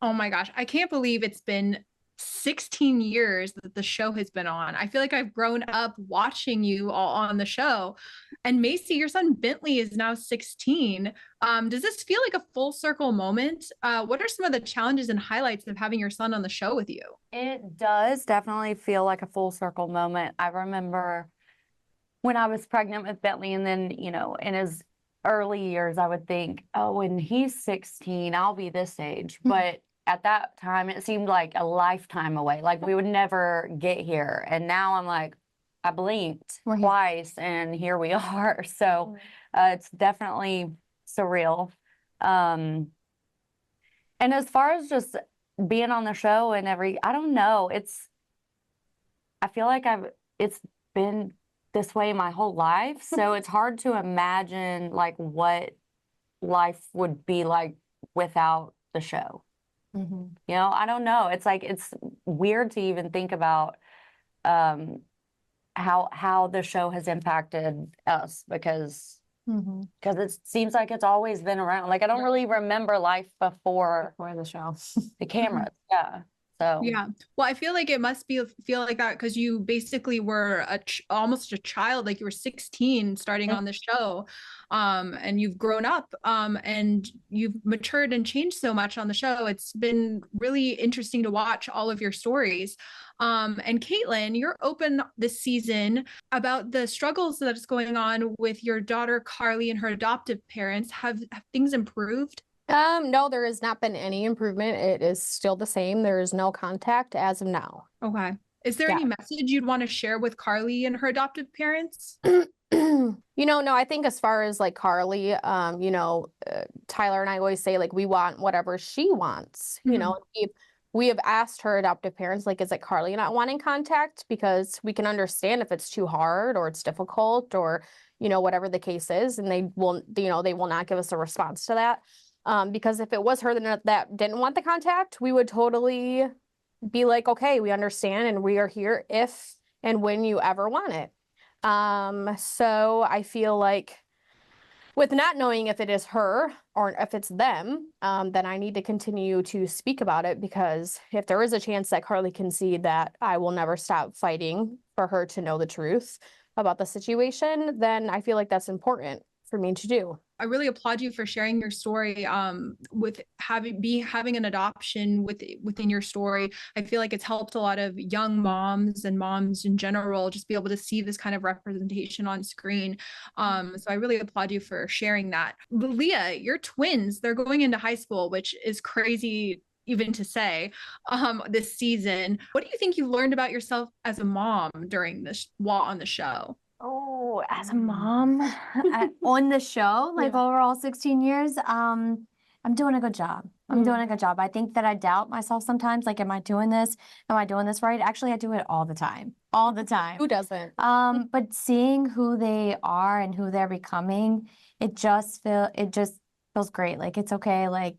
Oh my gosh, I can't believe it's been 16 years that the show has been on. I feel like I've grown up watching you all on the show. And Macy, your son Bentley is now 16. Does this feel like a full circle moment? What are some of the challenges and highlights of having your son on the show with you? It does definitely feel like a full circle moment. I remember when I was pregnant with Bentley, and then, in his early years, I would think, oh, when he's 16, I'll be this age. But at that time, it seemed like a lifetime away. Like we would never get here. And now I'm like, I blinked twice and here we are. So it's definitely surreal. Um, and as far as just being on the show and I don't know, I feel like it's been this way my whole life. So it's hard to imagine like what life would be like without the show. I don't know. It's like, it's weird to even think about um, how the show has impacted us because it seems like it's always been around. Like I don't really remember life before the show. the cameras. Yeah. So Yeah. Well, I feel like it must feel like that because you basically were almost a child, like you were 16 starting on the show. And you've grown up, and you've matured and changed so much on the show. It's been really interesting to watch all of your stories. And Catelynn, you're open this season about the struggles that's going on with your daughter Carly and her adoptive parents. Have things improved? No, there has not been any improvement. It is still the same. There is no contact as of now. Okay. Is there Yeah. any message you'd want to share with Carly and her adoptive parents? No, I think as far as like Carly, Tyler and I always say like we want whatever she wants. We have asked her adoptive parents, like, is it Carly not wanting contact? Because we can understand if it's too hard or it's difficult or, whatever the case is, and they will not give us a response to that. Because if it was her that didn't want the contact, we would totally be like, okay, we understand and we are here if and when you ever want it. So I feel like with not knowing if it is her or if it's them, then I need to continue to speak about it because if there is a chance that Carly can see that I will never stop fighting for her to know the truth about the situation, then I feel like that's important for me to do. I really applaud you for sharing your story, with having an adoption within your story. I feel like it's helped a lot of young moms and moms in general just be able to see this kind of representation on screen. So I really applaud you for sharing that. Leah, your twins, they're going into high school, which is crazy even to say, this season. What do you think you learned about yourself as a mom during this while on the show? Oh, as a mom on the show, like overall 16 years, I'm doing a good job. I'm doing a good job. I think that I doubt myself sometimes. Like, am I doing this? Am I doing this right? Actually, I do it all the time. All the time. Who doesn't? But seeing who they are and who they're becoming, it just feels great. Like, it's okay. Like,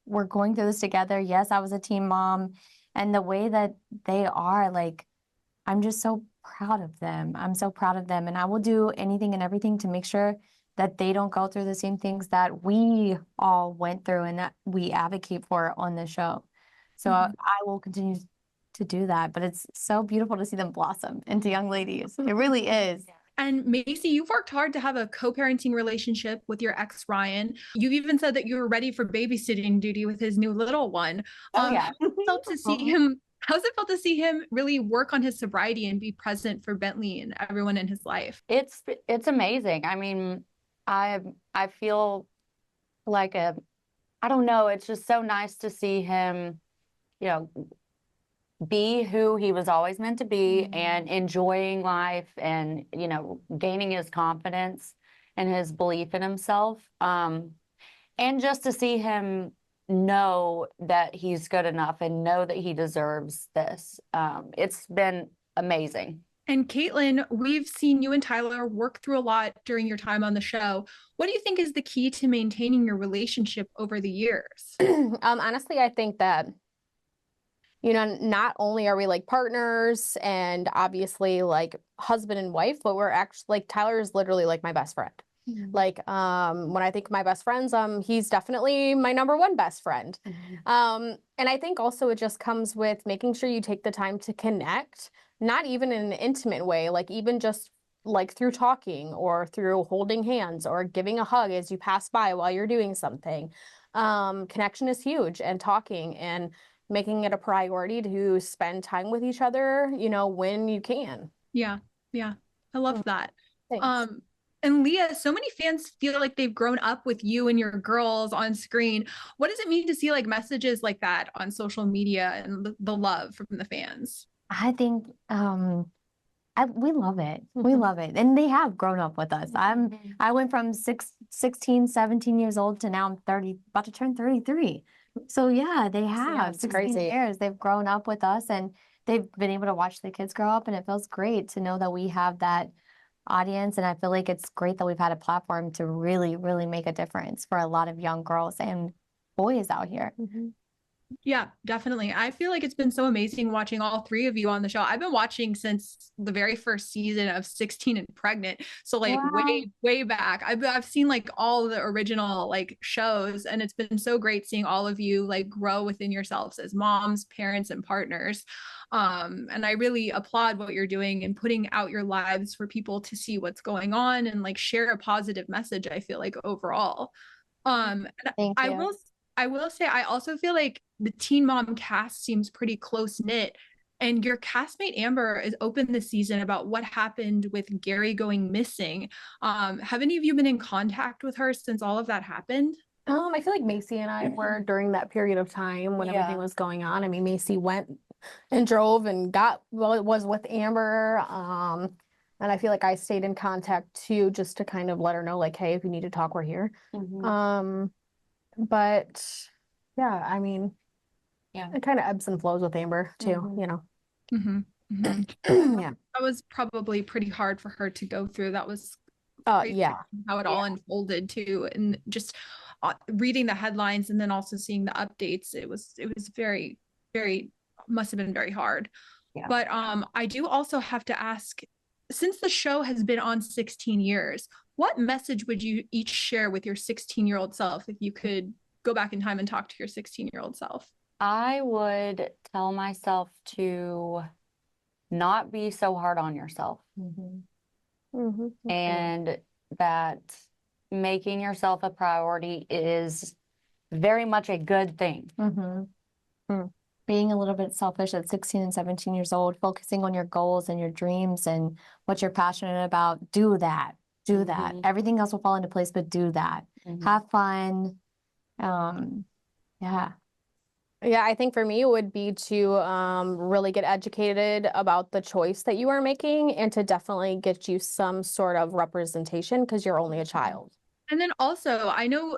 we're going through this together. Yes, I was a teen mom. And the way that they are, like, I'm just so proud of them. I'm so proud of them. And I will do anything and everything to make sure that they don't go through the same things that we all went through and that we advocate for on the show. So I will continue to do that. But it's so beautiful to see them blossom into young ladies. It really is. And Macy, you've worked hard to have a co-parenting relationship with your ex, Ryan. You've even said that you were ready for babysitting duty with his new little one. Oh, yeah. How's it felt to see him really work on his sobriety and be present for Bentley and everyone in his life? it's amazing. I mean, I feel like I don't know, it's just so nice to see him, you know, be who he was always meant to be and enjoying life and, gaining his confidence and his belief in himself. And just to see him know that he's good enough and know that he deserves this. It's been amazing. And Catelynn, we've seen you and Tyler work through a lot during your time on the show. What do you think is the key to maintaining your relationship over the years? Honestly, I think that not only are we like partners and obviously like husband and wife, but we're actually like Tyler is literally like my best friend. Like, when I think of my best friends, he's definitely my number one best friend. And I think also it just comes with making sure you take the time to connect, not even in an intimate way, like even just like through talking or through holding hands or giving a hug as you pass by while you're doing something. Connection is huge, and talking and making it a priority to spend time with each other, you know, when you can. Yeah. Yeah. I love that. Thanks. And Leah, so many fans feel like they've grown up with you and your girls on screen. What does it mean to see like messages like that on social media and the love from the fans? I think we love it. We love it. And they have grown up with us. I went from 16, 17 years old to now I'm 30, about to turn 33. So yeah, they have 16 crazy. years. They've grown up with us and they've been able to watch the kids grow up, and it feels great to know that we have that audience. And I feel like it's great that we've had a platform to really, really make a difference for a lot of young girls and boys out here. Yeah, definitely. I feel like it's been so amazing watching all three of you on the show. I've been watching since the very first season of 16 and Pregnant. So like way back. I've seen like all the original like shows, and it's been so great seeing all of you like grow within yourselves as moms, parents, and partners. And I really applaud what you're doing and putting out your lives for people to see what's going on and like share a positive message, I feel like overall. And Thank I you. I will say, I also feel like the Teen Mom cast seems pretty close knit. And your castmate Amber is open this season about what happened with Gary going missing. Have any of you been in contact with her since all of that happened? I feel like Maci and I were during that period of time when everything was going on. I mean, Maci went and drove and was with Amber. And I feel like I stayed in contact too, just to kind of let her know, like, hey, if you need to talk, we're here. But yeah, I mean, it kind of ebbs and flows with Amber too, you know. Yeah, that was probably pretty hard for her to go through. That was crazy how it all unfolded too, and just reading the headlines and then also seeing the updates. It was very, very, must have been very hard. But I do also have to ask, since the show has been on 16 years, what message would you each share with your 16-year-old self if you could go back in time and talk to your 16-year-old self? I would tell myself to not be so hard on yourself. And that making yourself a priority is very much a good thing. Being a little bit selfish at 16 and 17 years old, focusing on your goals and your dreams and what you're passionate about, do that. Do that. Everything else will fall into place, but do that. Have fun. Yeah, I think for me it would be to really get educated about the choice that you are making, and to definitely get you some sort of representation, because you're only a child. And then also, I know,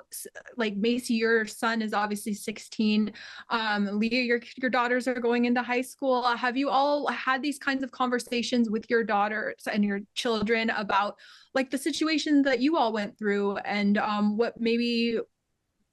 like Maci, your son is obviously 16. Leah, your daughters are going into high school. Have you all had these kinds of conversations with your daughters and your children about like the situation that you all went through and what maybe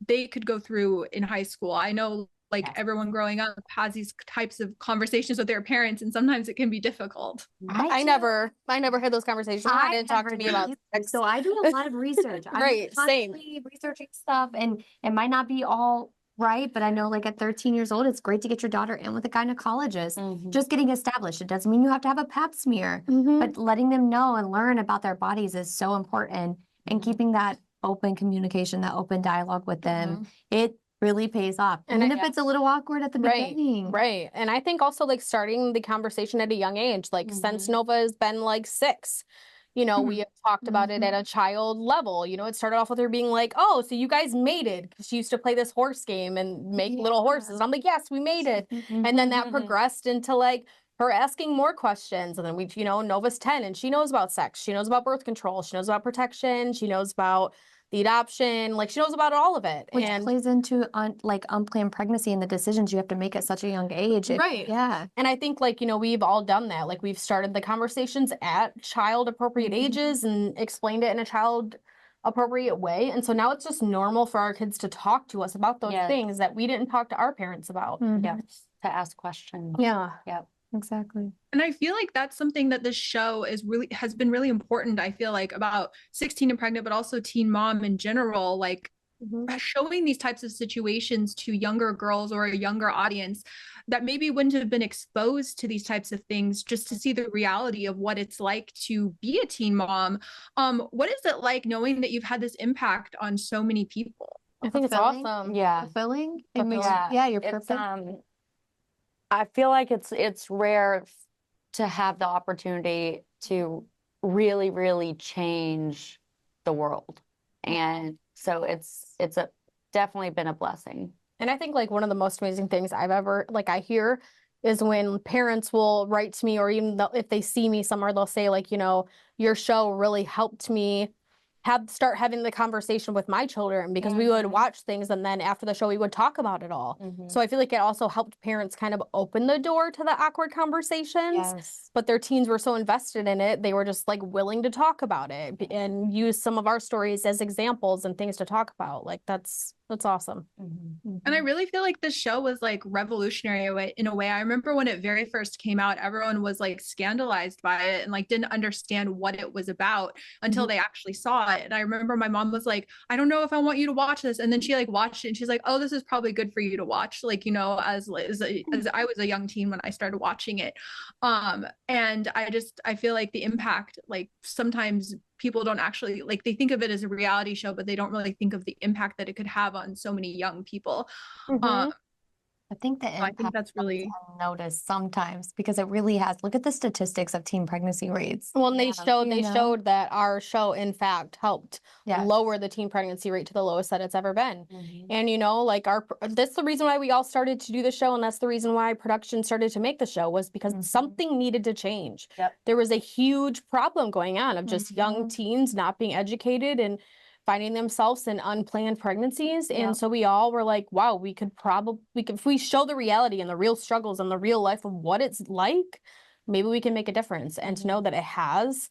they could go through in high school? I know like everyone growing up has these types of conversations with their parents, and sometimes it can be difficult. I never had those conversations. I didn't talk to me about sex. So I do a lot of research. Right, I'm constantly researching stuff, and it might not be all right, but I know like at 13 years old, it's great to get your daughter in with a gynecologist. Just getting established. It doesn't mean you have to have a pap smear, but letting them know and learn about their bodies is so important, and keeping that open communication, that open dialogue with them, it really pays off. And even if it's a little awkward at the beginning. Right. And I think also like starting the conversation at a young age, like since Nova has been like 6, you know, we have talked about it at a child level. You know, it started off with her being like, oh, so you guys mated. She used to play this horse game and make little horses. And I'm like, yes, we mated. And then that progressed into like her asking more questions. And then we, you know, Nova's 10 and she knows about sex. She knows about birth control. She knows about protection. She knows about the adoption, like she knows about all of it. Which plays into unplanned pregnancy and the decisions you have to make at such a young age. Right. And I think like, you know, we've all done that. Like we've started the conversations at child appropriate ages and explained it in a child appropriate way. And so now it's just normal for our kids to talk to us about those things that we didn't talk to our parents about. To ask questions. Exactly. And I feel like that's something that this show has been really important. I feel like about 16 and pregnant, but also teen mom in general, like showing these types of situations to younger girls or a younger audience that maybe wouldn't have been exposed to these types of things, just to see the reality of what it's like to be a teen mom. What is it like knowing that you've had this impact on so many people? I think it's Fulfilling? awesome. Yeah. Fulfilling. It makes Yeah, your it's purpose. I feel like it's rare to have the opportunity to really, really change the world. And so it's definitely been a blessing. And I think like one of the most amazing things I've ever like I hear is when parents will write to me, or even if they see me somewhere, they'll say like, you know, your show really helped me start having the conversation with my children, because we would watch things and then after the show we would talk about it all. So I feel like it also helped parents kind of open the door to the awkward conversations. Yes. But their teens were so invested in it, they were just like willing to talk about it and use some of our stories as examples and things to talk about. Like that's awesome. And I really feel like this show was like revolutionary in a way. I remember when it very first came out, everyone was like scandalized by it and like didn't understand what it was about until they actually saw it. And I remember my mom was like, I don't know if I want you to watch this. And then she like watched it and she's like, oh, this is probably good for you to watch. Like, you know, as I was a young teen when I started watching it. And I feel like the impact, like sometimes people don't actually like, they think of it as a reality show, but they don't really think of the impact that it could have on so many young people. I think the I think impact that's really unnoticed sometimes, because it really has. Look at the statistics of teen pregnancy rates. Well, and they you know? showed that our show, in fact, helped Yes. lower the teen pregnancy rate to the lowest that it's ever been. And you know, like that's the reason why we all started to do the show, and that's the reason why production started to make the show, was because something needed to change. There was a huge problem going on of just young teens not being educated and finding themselves in unplanned pregnancies. And so we all were like, wow, we could if we show the reality and the real struggles and the real life of what it's like, maybe we can make a difference. And to know that it has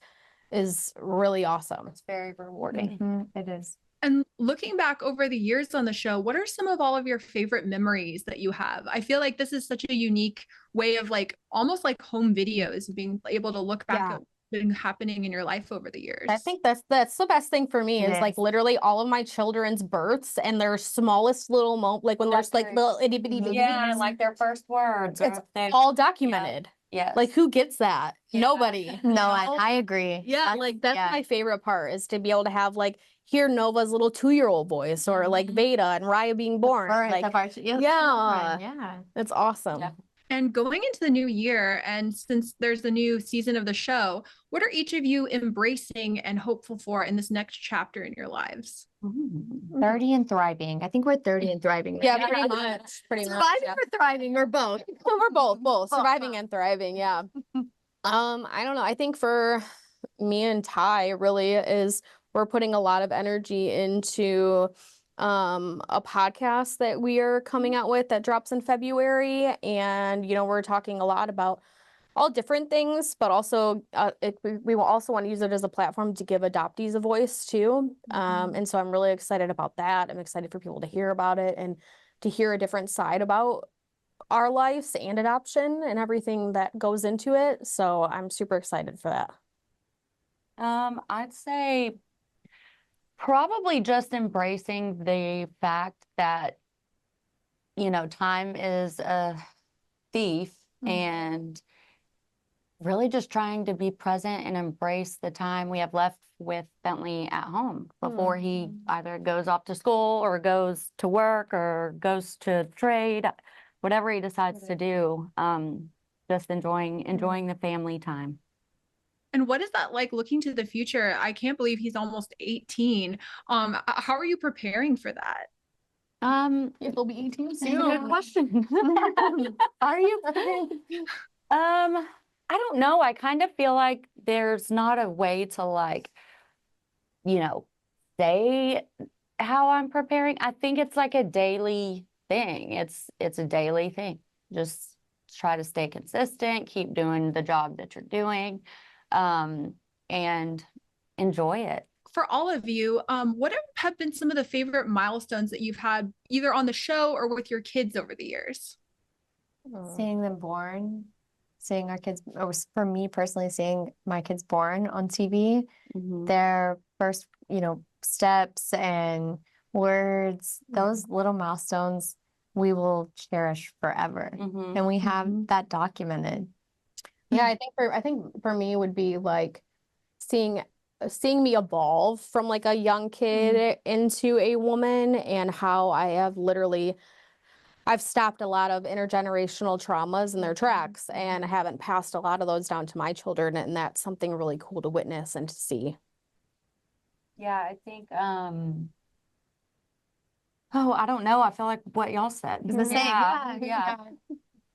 is really awesome. It's very rewarding. It is. And looking back over the years on the show, what are some of all of your favorite memories that you have? I feel like this is such a unique way of like almost like home videos, being able to look back at been happening in your life over the years. I think that's the best thing for me is like literally all of my children's births and their smallest little moment, like when there's like little itty bitty babies. Yeah, like their first words. It's all documented. Yeah. Like who gets that? Nobody. No, I agree. Yeah, like that's my favorite part, is to be able to have like hear Nova's little 2-year-old voice, or like Veda and Raya being born. Like, Yeah. It's awesome. Yeah. And going into the new year, and since there's the new season of the show, what are each of you embracing and hopeful for in this next chapter in your lives? 30 and thriving. I think we're 30 and thriving. Yeah, pretty much. Surviving or thriving, or both. We're both surviving and thriving. Yeah. I don't know. I think for me and Ty really is we're putting a lot of energy into a podcast that we are coming out with that drops in February. And, you know, we're talking a lot about all different things, but also we will also want to use it as a platform to give adoptees a voice too. And so I'm really excited about that. I'm excited for people to hear about it and to hear a different side about our lives and adoption and everything that goes into it. So I'm super excited for that. I'd say probably just embracing the fact that, you know, time is a thief, and really just trying to be present and embrace the time we have left with Bentley at home before he either goes off to school or goes to work or goes to trade, whatever he decides to do. Just enjoying the family time. And what is that like looking to the future? I can't believe he's almost 18. How are you preparing for that? He'll be 18 That's a good soon. question. Are you? I don't know. I kind of feel like there's not a way to like, you know, say how I'm preparing. I think it's like a daily thing. It's a daily thing. Just try to stay consistent, keep doing the job that you're doing, and enjoy it. For all of you, what have been some of the favorite milestones that you've had either on the show or with your kids over the years? Seeing them born, seeing our kids, or for me personally, seeing my kids born on TV, Mhm. their first, steps and words, those little milestones we will cherish forever. Mhm. And we have Mhm. that documented. Yeah, I think for me would be like seeing me evolve from like a young kid into a woman, and how I've stopped a lot of intergenerational traumas in their tracks, and I haven't passed a lot of those down to my children, and that's something really cool to witness and to see. Yeah, I think, oh, I don't know. I feel like what y'all said. It's the same. Yeah, Yeah.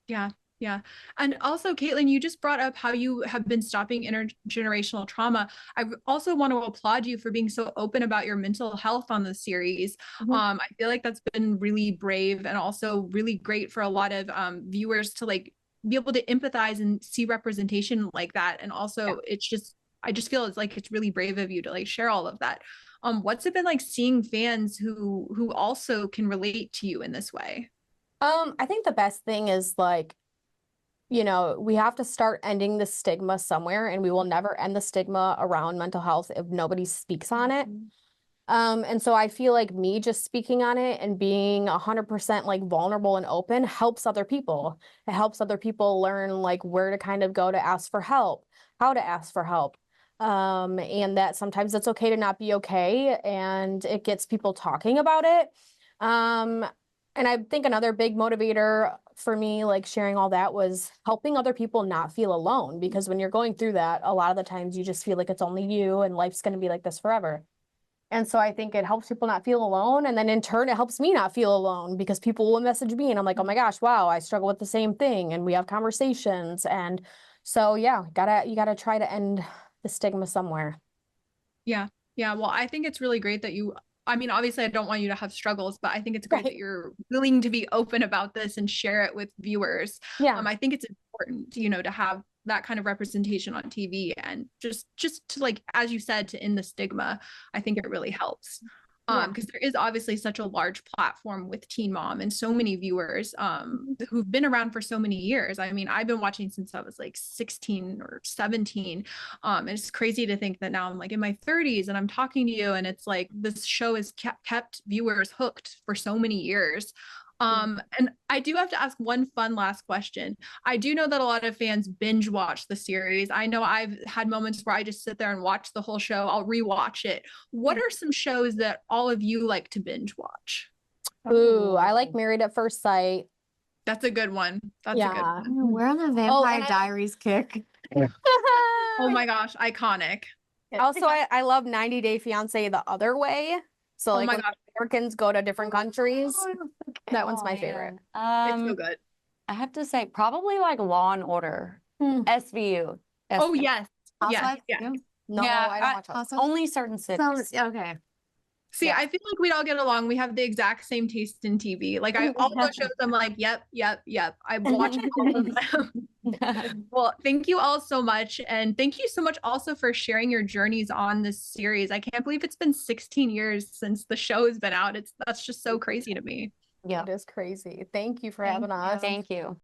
Yeah. Yeah. And also, Catelynn, you just brought up how you have been stopping intergenerational trauma. I also want to applaud you for being so open about your mental health on the series. I feel like that's been really brave and also really great for a lot of viewers to like be able to empathize and see representation like that. And also I just feel it's really brave of you to like share all of that. What's it been like seeing fans who also can relate to you in this way? I think the best thing is like, we have to start ending the stigma somewhere, and we will never end the stigma around mental health if nobody speaks on it. And so I feel like me just speaking on it and being 100% like vulnerable and open helps other people. It helps other people learn like where to kind of go to ask for help, how to ask for help. And that sometimes it's okay to not be okay, and it gets people talking about it. And I think another big motivator for me, like sharing all that, was helping other people not feel alone. Because when you're going through that, a lot of the times you just feel like it's only you and life's going to be like this forever. And so I think it helps people not feel alone. And then in turn, it helps me not feel alone, because people will message me and I'm like, oh my gosh, wow, I struggle with the same thing. And we have conversations. And so, yeah, you gotta try to end the stigma somewhere. Yeah. Yeah. Well, I think it's really great that I mean, obviously, I don't want you to have struggles, but I think it's great that you're willing to be open about this and share it with viewers. Yeah. I think it's important, to have that kind of representation on TV, and just to, like, as you said, to end the stigma. I think it really helps. Because there is obviously such a large platform with Teen Mom and so many viewers who've been around for so many years. I mean, I've been watching since I was like 16 or 17. And it's crazy to think that now I'm like in my 30s and I'm talking to you, and it's like this show has kept viewers hooked for so many years. And I do have to ask one fun last question. I do know that a lot of fans binge watch the series. I know I've had moments where I just sit there and watch the whole show. I'll rewatch it. What are some shows that all of you like to binge watch? Ooh, I like Married at First Sight. That's a good one. That's a good one. We're on a Vampire Diaries kick. Oh my gosh, iconic. Also, I love 90 Day Fiance the other way. So like my when gosh. Americans go to different countries. That one's my favorite. It's so good. I have to say probably like Law and Order, SVU. Oh yes. Housewives? Yeah. No, Yeah, I don't watch Housewives. Only certain cities. Okay. See, I feel like we'd all get along. We have the exact same taste in TV. Like all those shows, I'm like, yep. I watch all of them. Well, thank you all so much. And thank you so much also for sharing your journeys on this series. I can't believe it's been 16 years since the show has been out. That's just so crazy to me. Yeah. It is crazy. Thank you for having us. Thank you.